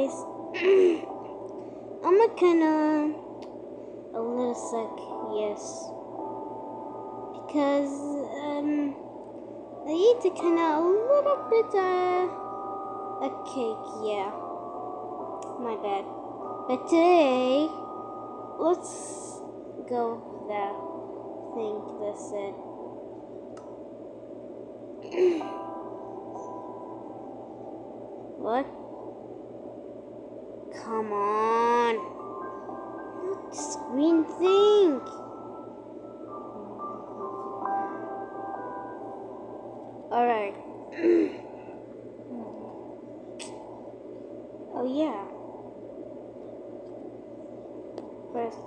guys. I'm kinda a little sick, yes. Because I eat kinda a little bit a cake, yeah. My bad. But today, let's go with that thing that said. What? Come on. Not this green thing. Alright. Oh yeah. First.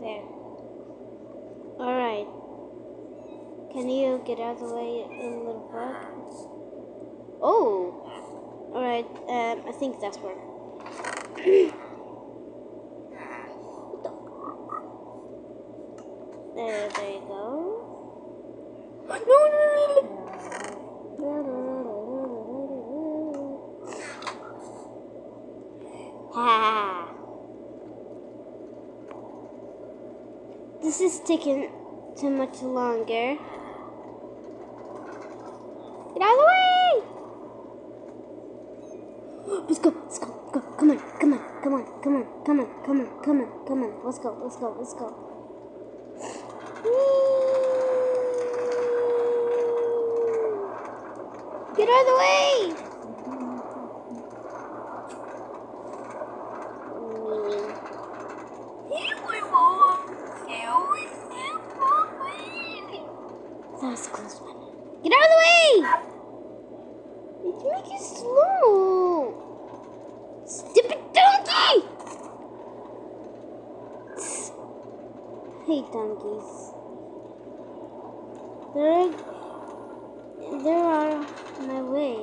There. Alright. Can you get out of the way a little bit? Oh! Alright, I think that's work. There you go. Ha! This is taking too much longer. Get out of the way! Let's go, go. Come on. Let's go. Get out of the way! That was a close one. Get out of the way! It's making it slow. Stupid donkey! I hate donkeys. They are my way.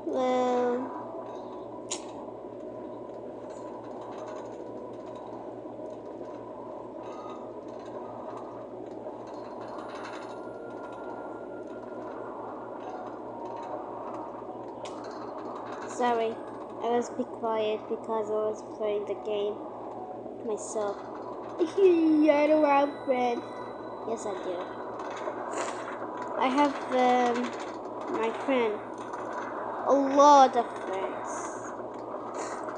Well, sorry, I was be quiet because I was playing the game myself. I don't have a friend. Yes, I do. I have my friend. A lot of friends.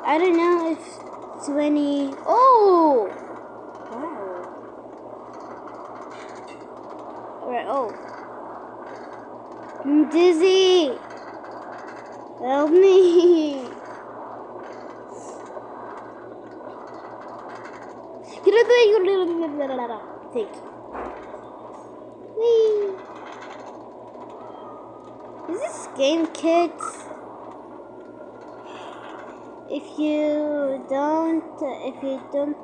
I don't know if 20. Oh! Wow. Alright, oh. I'm dizzy. Help me. Get out of the way. Thank you. Whee. Is this game, kids? If you don't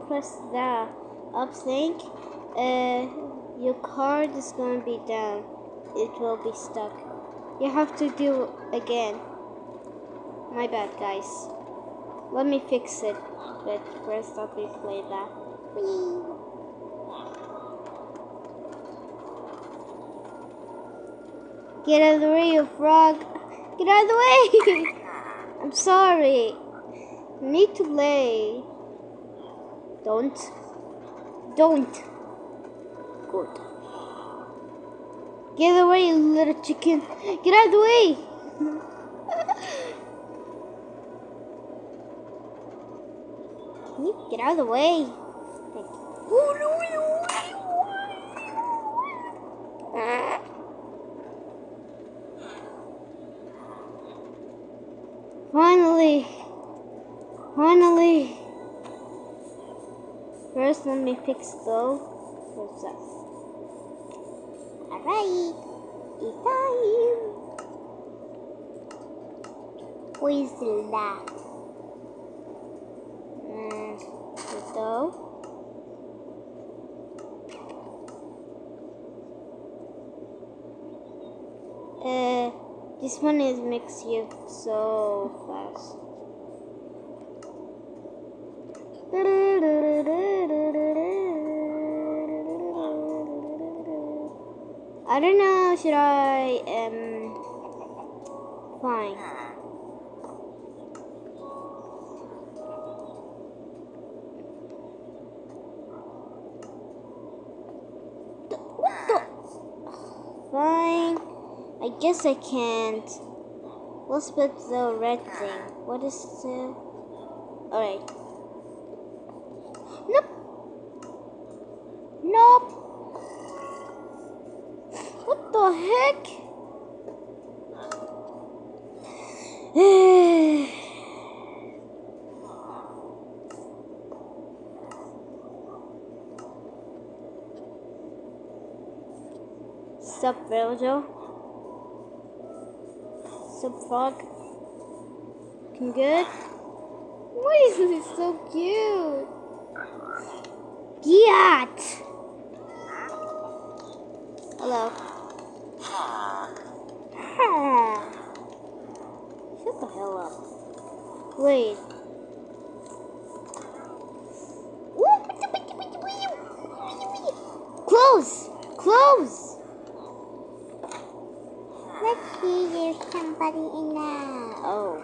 press the up thing, your card is gonna be down. It will be stuck. You have to do again. My bad, guys. Let me fix it. But first, let me play that. Whee. Get out of the way, you frog! Get out of the way! I'm sorry. I need to play. Don't. Good. Get away, you little chicken. Get out of the way. Can you get out of the way? Thank you. Finally. First, let me fix those. What's that? Alright, it's time. Who is that? So. This one makes you so fast. I don't know, should I, fine. What the? Fine. I guess I can't. Let's put the red thing. What is the... Alright. Nope. Nope. What the heck? Sup, Rojo? Sup, Frog? Looking good? Why is this so cute? Giat! Hello. Shut the hell up. Wait. Close! Close! Let's see, there's somebody in there. Oh.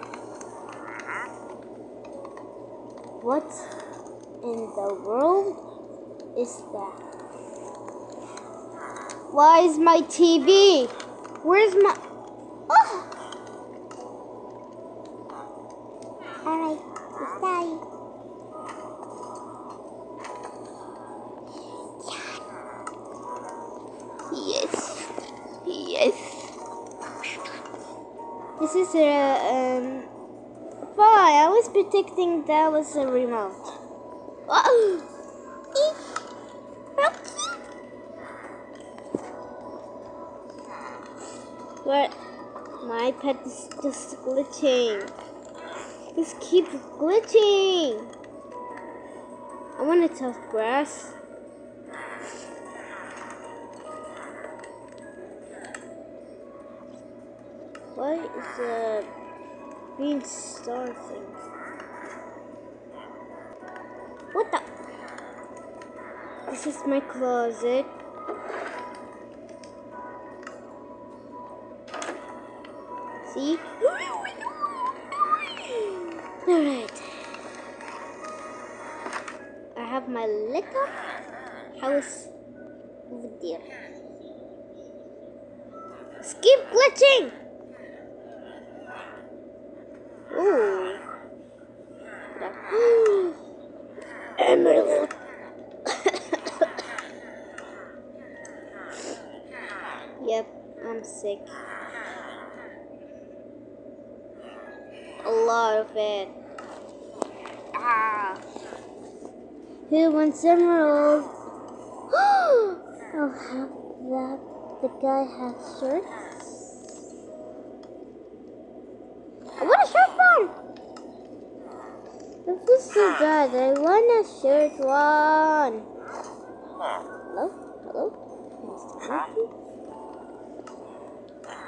What in the world is that? Why is my TV? Where's my... Oh! Alright, it's dying. Yes. Yes. This is a, Fine, I was predicting that was a remote. Oh! But my iPad is just glitching. Just keep glitching. I want to touch grass. What is the green star thing? What the? This is my closet. See? Alright. I have my little house over there. Keep glitching! Ooh. Emerald. Yep, I'm sick. A lot of it. Ah. Who wants emerald? I'll have that. The guy has shirts. I want a shirt one. This is so bad. I want a shirt one. Hello? Hello? Mr. Monkey?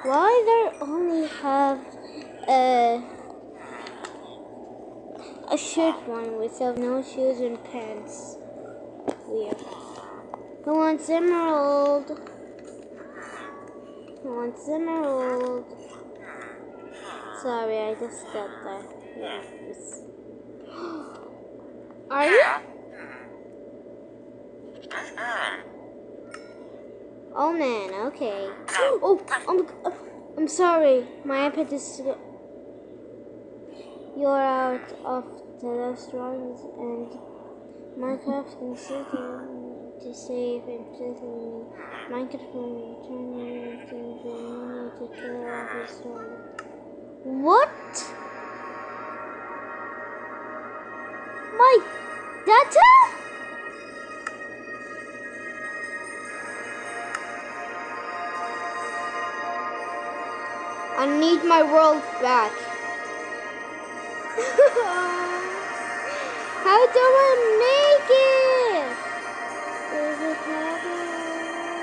Why they only have a shirt one without no shoes and pants? Weird. Who wants emerald? Who wants emerald? Sorry, I just stepped there. Yeah, Are you? Oh man, okay. Oh, I'm sorry. My iPad is... You're out of the restaurant and Minecraft considering to save and play Minecraft will turn you into the money to kill off his story. What? My data? I need my world back. How do I make it? There's a problem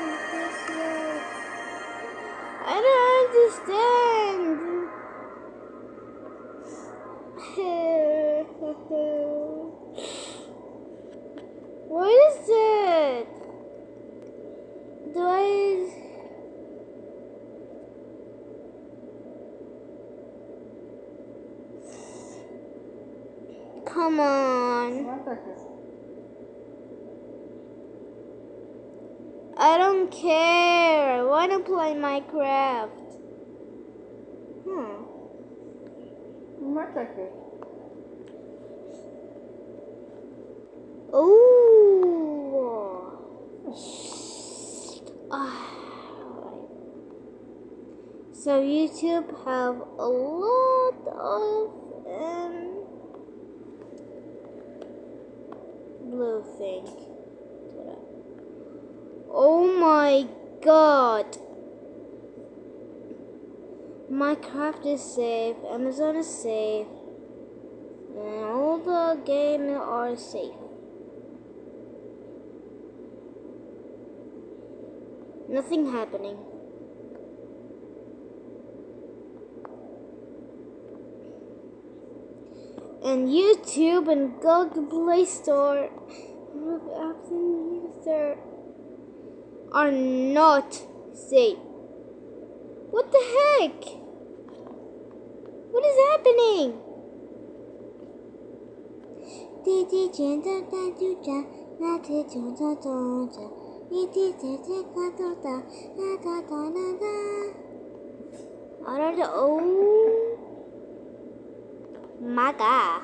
with this world. I don't understand. come on. I don't care. I want to play Minecraft. Oh. Alright. So YouTube have a lot of blue thing. Oh my god. Minecraft is safe, Amazon is safe, and all the games are safe. Nothing happening. And YouTube and Google Play Store apps and user are not safe. What the heck? What is happening? Oh my god.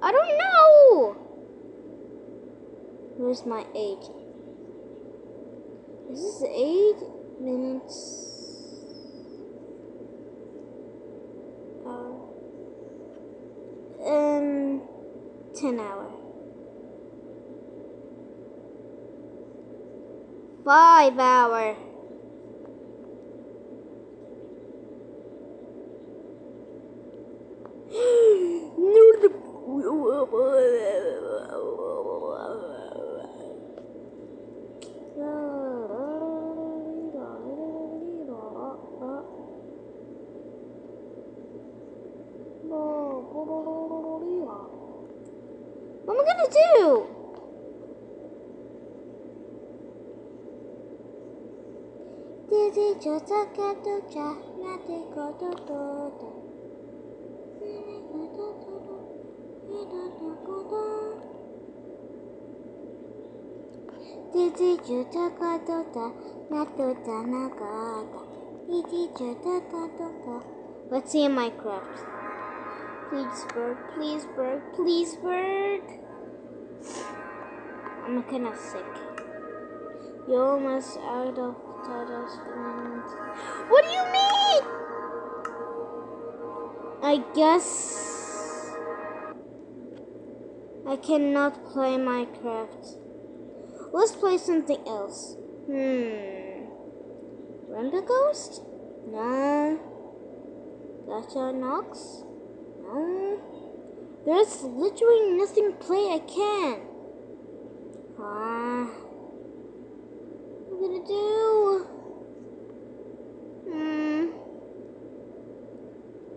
I don't know. Where's my age? Is this 8 minutes? 10 hours. 5 hours. What am I gonna do? Let's see in Minecraft. Please work, please work, please work. I'm kinda sick. You're almost out of titles. What do you mean? I guess I cannot play Minecraft. Let's play something else. Run the Ghost? No. Gacha Nox? No. There's literally nothing to play. I can't. What am I gonna do?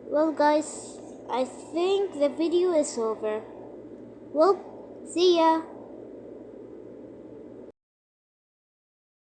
Well, guys, I think the video is over. Well, see ya.